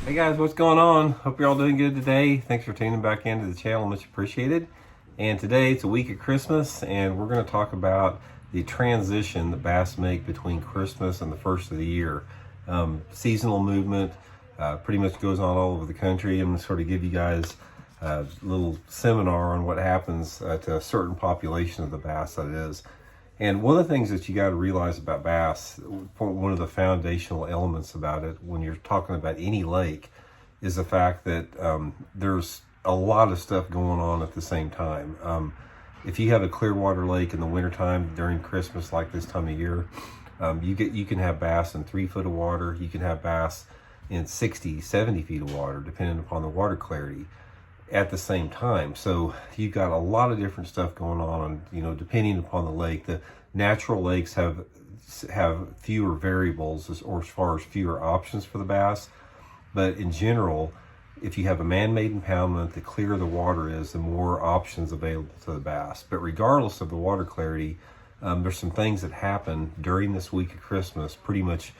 Hey guys, what's going on? Hope you're all doing good today. Thanks for tuning back into the channel, much appreciated. And today it's a week of Christmas, and we're going to talk about the transition that bass make between Christmas and the first of the year. Seasonal movement pretty much goes on all over the country. I'm going to sort of give you guys a little seminar on what happens to a certain population of the bass, that is. And one of the things that you got to realize about bass, one of the foundational elements about it when you're talking about any lake, is the fact that there's a lot of stuff going on at the same time. If you have a clear water lake in the wintertime during Christmas, like this time of year, you can have bass in 3 foot of water. You can have bass in 60, 70 feet of water, depending upon the water clarity at the same time. So you've got a lot of different stuff going on, depending upon the lake. The natural lakes have fewer variables or as far as fewer options for the bass. But in general, if you have a man-made impoundment, the clearer the water is, the more options available to the bass. But regardless of the water clarity, there's some things that happen during this week of Christmas pretty much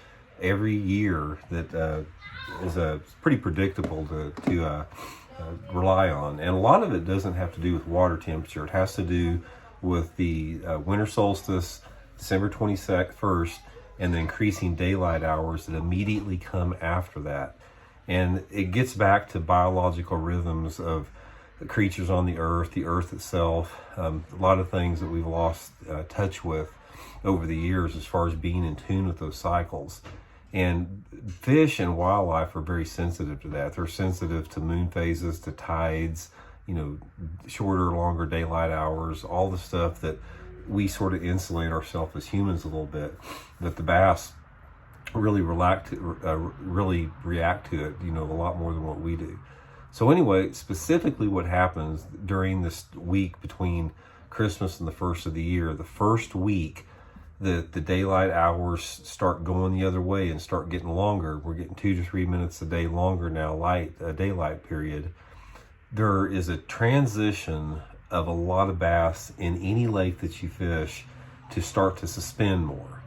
every year that is pretty predictable to rely on. And a lot of it doesn't have to do with water temperature. It has to do with the winter solstice, December 21st, and the increasing daylight hours that immediately come after that. And it gets back to biological rhythms of the creatures on the earth itself, a lot of things that we've lost touch with over the years as far as being in tune with those cycles. And fish and wildlife are very sensitive to that. They're sensitive to moon phases, to tides, shorter, longer daylight hours, all the stuff that we sort of insulate ourselves as humans a little bit. But the bass really react to it, a lot more than what we do. So anyway, specifically what happens during this week between Christmas and the first of the year, the first week, the daylight hours start going the other way and start getting longer. We're getting 2 to 3 minutes a day longer now, daylight period. There is a transition of a lot of bass in any lake that you fish to start to suspend more.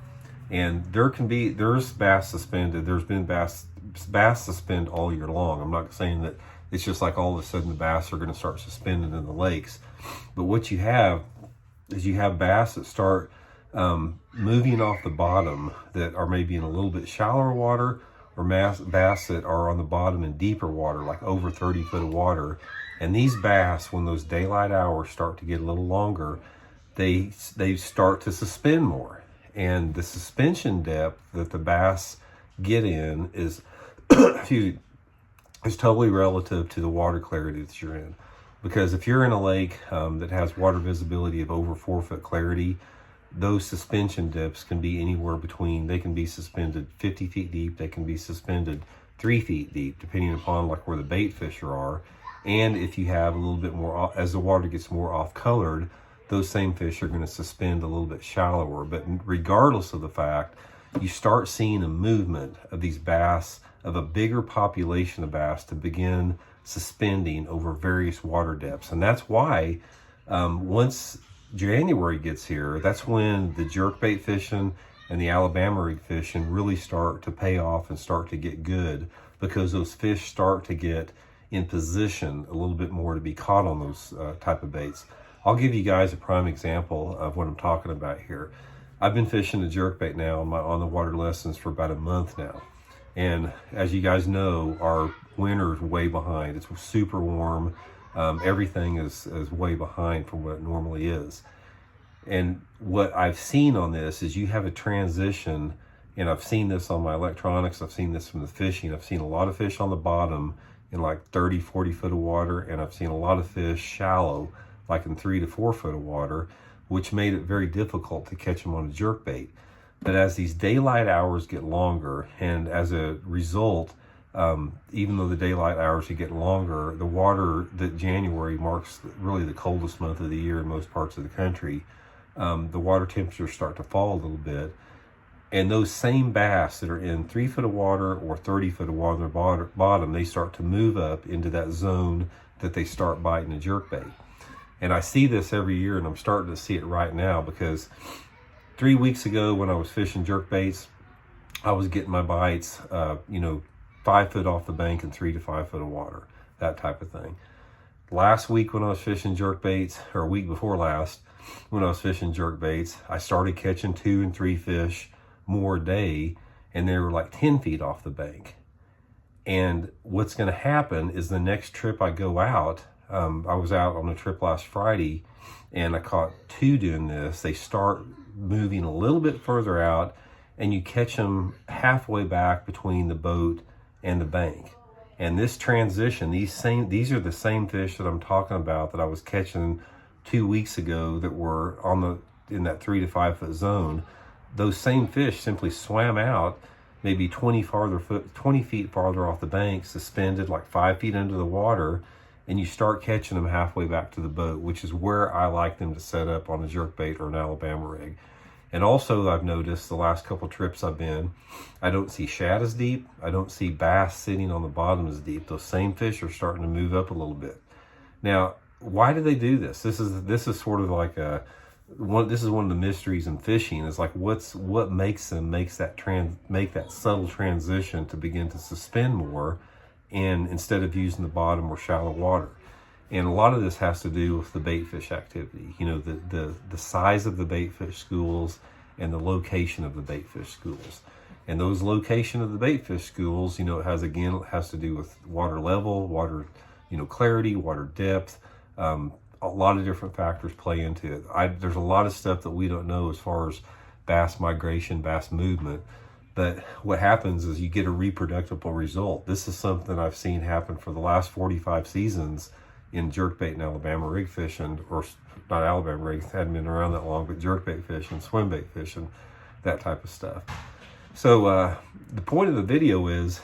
And there's bass suspended. There's been bass suspend all year long. I'm not saying that it's just like all of a sudden the bass are going to start suspending in the lakes. But what you have is you have bass that start moving off the bottom that are maybe in a little bit shallower water, or bass that are on the bottom in deeper water, like over 30 foot of water. And these bass, when those daylight hours start to get a little longer, they start to suspend more. And the suspension depth that the bass get in is is totally relative to the water clarity that you're in. Because if you're in a lake that has water visibility of over 4 foot clarity, those suspension depths can be anywhere between, they can be suspended 50 feet deep, they can be suspended 3 feet deep, depending upon like where the bait fisher are. And if you have a little bit more, as the water gets more off colored, those same fish are going to suspend a little bit shallower. But regardless of the fact, you start seeing a movement of these bass, of a bigger population of bass to begin suspending over various water depths. And that's why once January gets here, that's when the jerkbait fishing and the Alabama rig fishing really start to pay off and start to get good, because those fish start to get in position a little bit more to be caught on those type of baits. I'll give you guys a prime example of what I'm talking about here. I've been fishing the jerkbait now on the water lessons for about a month now. And as you guys know, our winter's way behind. It's super warm. Everything is way behind from what it normally is. And what I've seen on this is you have a transition, and I've seen this on my electronics, I've seen this from the fishing. I've seen a lot of fish on the bottom in like 30, 40 foot of water, and I've seen a lot of fish shallow, like in 3 to 4 foot of water, which made it very difficult to catch them on a jerkbait. But as these daylight hours get longer, and as a result, even though the daylight hours are getting longer, the water, that January marks really the coldest month of the year in most parts of the country, the water temperatures start to fall a little bit. And those same bass that are in 3 foot of water or 30 foot of water on their bottom, they start to move up into that zone that they start biting a jerkbait. And I see this every year, and I'm starting to see it right now, because 3 weeks ago when I was fishing jerkbaits, I was getting my bites, 5 foot off the bank and 3 to 5 foot of water, that type of thing. Last week when I was fishing jerk baits, or a week before last, when I was fishing jerk baits, I started catching 2 and 3 fish more a day, and they were like 10 feet off the bank. And what's going to happen is the next trip I go out, I was out on a trip last Friday, and I caught 2 doing this. They start moving a little bit further out, and you catch them halfway back between the boat and the bank. And this transition, these are the same fish that I'm talking about that I was catching 2 weeks ago that were in that 3 to 5 foot zone. Those same fish simply swam out maybe 20 feet farther off the bank, suspended like 5 feet under the water, and you start catching them halfway back to the boat, which is where I like them to set up on a jerkbait or an Alabama rig. And also, I've noticed the last couple trips I've been, I don't see shad as deep. I don't see bass sitting on the bottom as deep. Those same fish are starting to move up a little bit. Now, why do they do this? This is sort of like this is one of the mysteries in fishing. Is like what makes them make that subtle transition to begin to suspend more, and instead of using the bottom or shallow water. And a lot of this has to do with the bait fish activity. You know, the size of the bait fish schools and the location of the bait fish schools. And those location of the bait fish schools, you know, it has to do with water level, water, you know, clarity, water depth. A lot of different factors play into it. There's a lot of stuff that we don't know as far as bass migration, bass movement. But what happens is you get a reproducible result. This is something I've seen happen for the last 45 seasons in jerkbait and Alabama rig fishing, or not Alabama rigs, hadn't been around that long, but jerkbait fishing, swimbait fishing, that type of stuff. So the point of the video is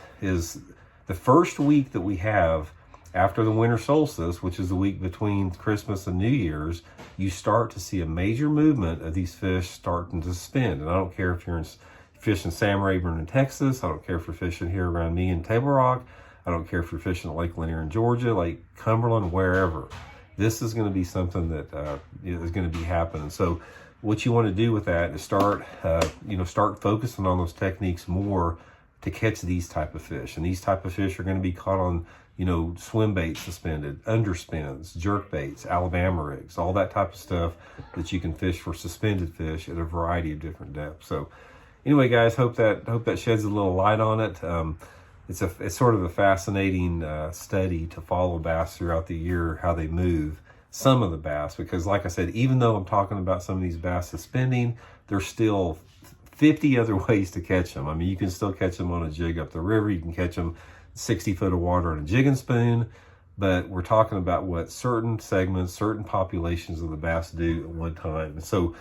the first week that we have after the winter solstice, which is the week between Christmas and New Year's, you start to see a major movement of these fish starting to suspend. And I don't care if you're fishing Sam Rayburn in Texas, I don't care if you're fishing here around me in Table Rock, I don't care if you're fishing at Lake Lanier in Georgia, Lake Cumberland, wherever. This is going to be something that is going to be happening. So what you want to do with that is start focusing on those techniques more to catch these type of fish. And these type of fish are going to be caught on, you know, swim baits suspended, underspins, jerk baits, Alabama rigs, all that type of stuff that you can fish for suspended fish at a variety of different depths. So anyway, guys, hope that sheds a little light on it. It's sort of a fascinating study to follow bass throughout the year, how they move, some of the bass, because like I said, even though I'm talking about some of these bass suspending, there's still 50 other ways to catch them. I mean, you can still catch them on a jig up the river. You can catch them 60 foot of water on a jig and spoon, but we're talking about what certain segments, certain populations of the bass do at one time. And so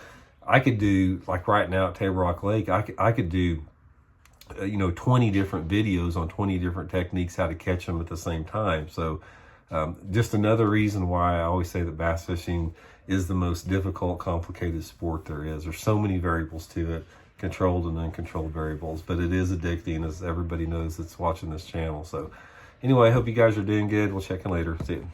I could do, like right now at Table Rock Lake, I could do 20 different videos on 20 different techniques how to catch them at the same time. So just another reason why I always say that bass fishing is the most difficult, complicated sport there is. There's so many variables to it, controlled and uncontrolled variables, but it is addicting, as everybody knows that's watching this channel. So anyway, I hope you guys are doing good. We'll check in later. See you.